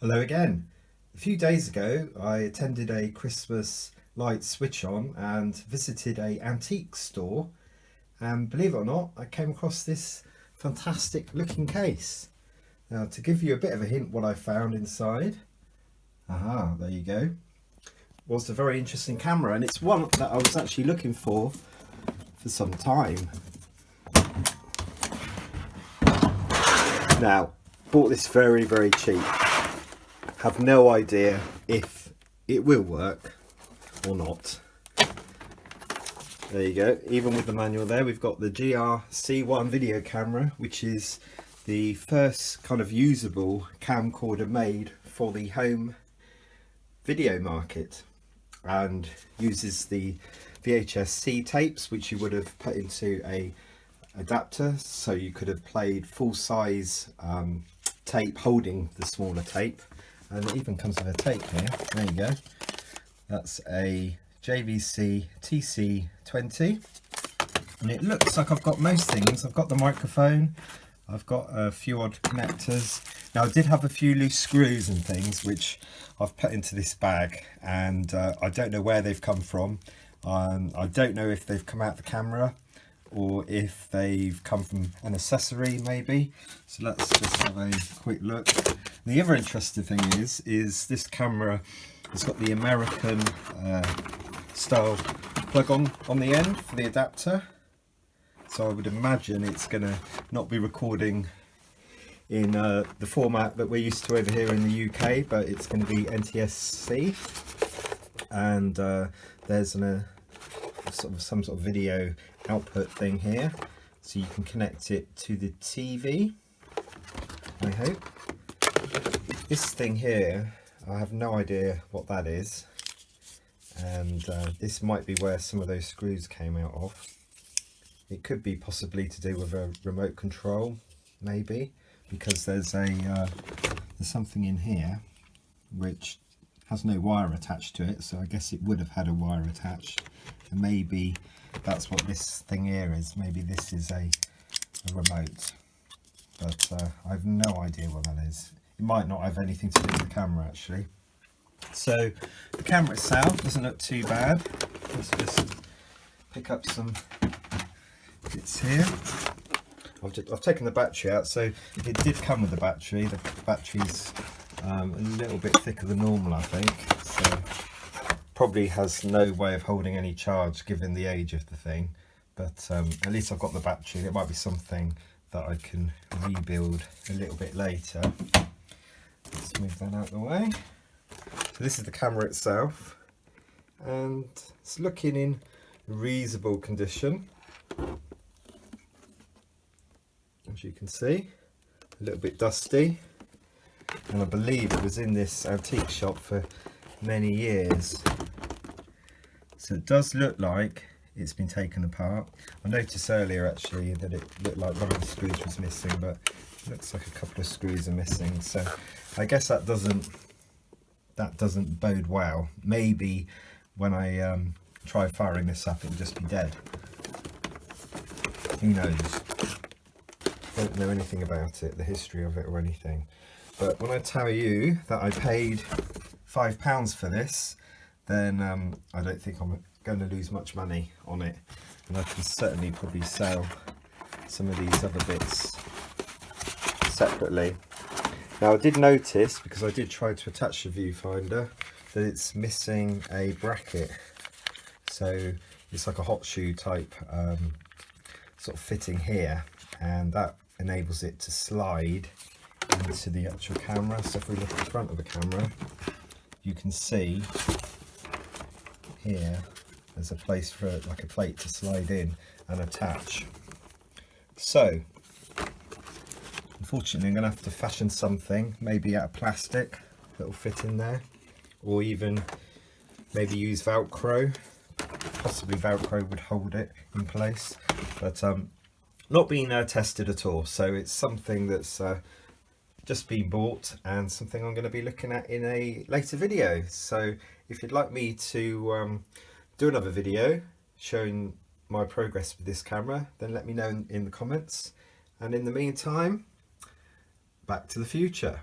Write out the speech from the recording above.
Hello again. A few days ago I attended a Christmas light switch on and visited a antique store, and believe it or not, I came across this fantastic looking case. Now, to give you a bit of a hint what I found inside, there you go, was a very interesting camera, and it's one that I was actually looking for some time. Now, bought this very cheap. Have no idea if it will work or not. There you go. Even with the manual there, we've got the GR-C1 video camera, which is the first kind of usable camcorder made for the home video market, and uses the VHS-C tapes, which you would have put into a adapter, so you could have played full-size tape holding the smaller tape. And it even comes with a tape here. There you go. That's a JVC TC20, and it looks like I've got most things. I've got the microphone, I've got a few odd connectors. Now, I did have a few loose screws and things which I've put into this bag, and I don't know where they've come from. I don't know if they've come out the camera or if they've come from an accessory maybe. So let's just have a quick look. The other interesting thing is this camera has got the American style plug on the end for the adapter. So I would imagine it's going to not be recording in the format that we're used to over here in the UK, but it's going to be NTSC, and there's some sort of video output thing here, so you can connect it to the TV, I hope. This thing here, I have no idea what that is, and this might be where some of those screws came out of. It could be possibly to do with a remote control, maybe, because there's something in here which has no wire attached to it, so I guess it would have had a wire attached, and maybe that's what this thing here is. Maybe this is a remote, but I have no idea what that is. It might not have anything to do with the camera actually. So the camera itself doesn't look too bad. Let's just pick up some bits here. I've taken the battery out, so it did come with the battery's a little bit thicker than normal, I think, so probably has no way of holding any charge given the age of the thing, but at least I've got the battery. It might be something that I can rebuild a little bit later. Let's move that out of the way. So this is the camera itself, and it's looking in reasonable condition, as you can see. A little bit dusty, and I believe it was in this antique shop for many years, so it does look like it's been taken apart. I noticed earlier actually that it looked like one of the screws was missing, but it looks like a couple of screws are missing, so I guess that doesn't bode well. Maybe when I try firing this up, it'll just be dead. Who knows? Don't know anything about it, the history of it or anything. But when I tell you that I paid £5 for this, then I don't think I'm going to lose much money on it, and I can certainly probably sell some of these other bits separately. Now, I did notice, because I did try to attach the viewfinder, that it's missing a bracket, so it's like a hot shoe type sort of fitting here, and that enables it to slide into the actual camera. So if we look at the front of the camera, you can see here there's a place for like a plate to slide in and attach. So unfortunately I'm going to have to fashion something, maybe out of plastic, that will fit in there, or even maybe use Velcro. Possibly Velcro would hold it in place, but not been tested at all, so it's something that's just been bought and something I'm going to be looking at in a later video. So if you'd like me to do another video showing my progress with this camera, then let me know in the comments, and in the meantime, back to the future.